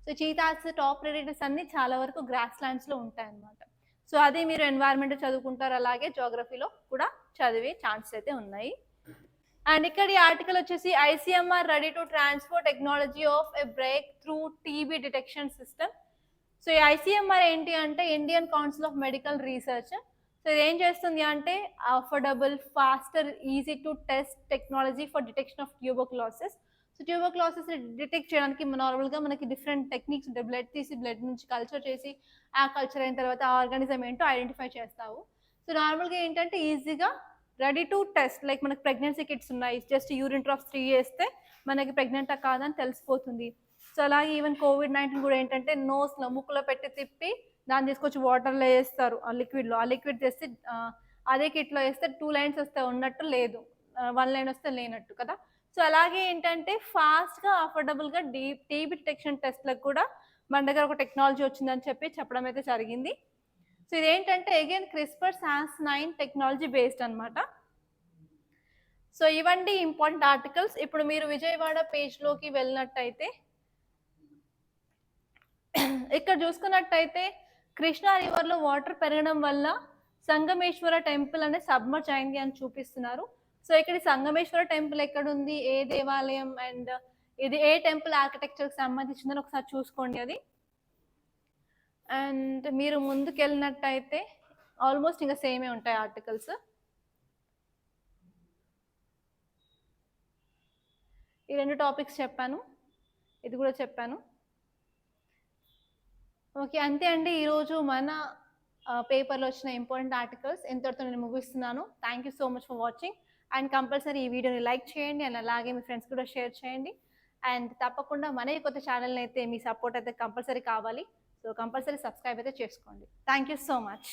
So cheetahs top predators అన్ని చాలా వరకు గ్రాస్ ల్యాండ్స్లో ఉంటాయి అన్నమాట. సో అది మీరు ఎన్వైరన్మెంట్ చదువుకుంటారు, అలాగే జోగ్రఫీలో కూడా చదివే ఛాన్సెస్ అయితే ఉన్నాయి. అండ్ ఇక్కడ ఈ ఆర్టికల్ వచ్చేసి ICMR ready to transfer technology of a breakthrough TB detection system. So ఈ ఐసీఎంఆర్ ఏంటి అంటే Indian council of medical research. So ఇది ఏం చేస్తుంది అంటే affordable, faster, easy to test technology for detection of tuberculosis. So ట్యూబర్క్లోసిస్ని detect చేయడానికి నార్మల్గా మనకి డిఫరెంట్ టెక్నిక్స్ ఉంటాయి. బ్లడ్ తీసి బ్లడ్ నుంచి కల్చర్ చేసి ఆ కల్చర్ అయిన తర్వాత ఆ ఆర్గానిజం ఏంటో ఐడెంటిఫై చేస్తావు. సో నార్మల్గా ఏంటంటే ఈజీగా రెడీ టు టెస్ట్, లైక్ మనకి ప్రెగ్నెన్సీ కిట్స్ ఉన్నాయి, జస్ట్ యూరిన్ డ్రాప్స్ 3 చేస్తే మనకి ప్రెగ్నెంటా కాదని తెలిసిపోతుంది. సో అలాగే ఈవెన్ కోవిడ్-19 కూడా ఏంటంటే నోస్లో ముక్కులో పెట్టి తిప్పి దాన్ని తీసుకొచ్చి వాటర్లో వేస్తారు, ఆ లిక్విడ్ తెస్తే అదే కిట్లో వేస్తే 2 లైన్స్ వస్తే ఉన్నట్టు లేదు, 1 లైన్ వస్తే లేనట్టు కదా. సో అలాగే ఏంటంటే ఫాస్ట్గా అఫోర్డబుల్గా టీబీ డిటెక్షన్ టెస్ట్లకు కూడా మన దగ్గర ఒక టెక్నాలజీ వచ్చిందని చెప్పడం అయితే జరిగింది. సో ఇదేంటంటే అగైన్ CRISPR-Cas9 టెక్నాలజీ బేస్డ్ అనమాట. సో ఇవండి ఇంపార్టెంట్ ఆర్టికల్స్. ఇప్పుడు మీరు విజయవాడ పేజ్లోకి వెళ్ళినట్టయితే ఇక్కడ చూసుకున్నట్టయితే కృష్ణా రివర్లో వాటర్ పెరగడం వల్ల సంగమేశ్వర టెంపుల్ అనేది సబ్మర్జ్ అయింది అని చూపిస్తున్నారు. సో ఇక్కడ సంగమేశ్వర టెంపుల్ ఎక్కడుంది, ఏ దేవాలయం అండ్ ఇది ఏ టెంపుల్ ఆర్కిటెక్చర్కి సంబంధించిందని ఒకసారి చూసుకోండి అది. అండ్ మీరు ముందుకు వెళ్ళినట్టయితే ఆల్మోస్ట్ ఇంకా సేమే ఉంటాయి ఆర్టికల్స్. ఈ 2 టాపిక్స్ చెప్పాను, ఇది కూడా చెప్పాను. ఓకే, అంతే అండి ఈరోజు మన పేపర్లో వచ్చిన ఇంపార్టెంట్ ఆర్టికల్స్. ఇంతటితో నేను ముగిస్తున్నాను. Thank you so much for watching. And compulsory ఈ వీడియోని లైక్ చేయండి అండ్ అలాగే మీ ఫ్రెండ్స్ కూడా షేర్ చేయండి. అండ్ తప్పకుండా మన కొత్త ఛానల్ని అయితే మీ సపోర్ట్ అయితే కంపల్సరీ కావాలి. సో కంపల్సరీ సబ్స్క్రైబ్ అయితే చేసుకోండి. Thank you so much.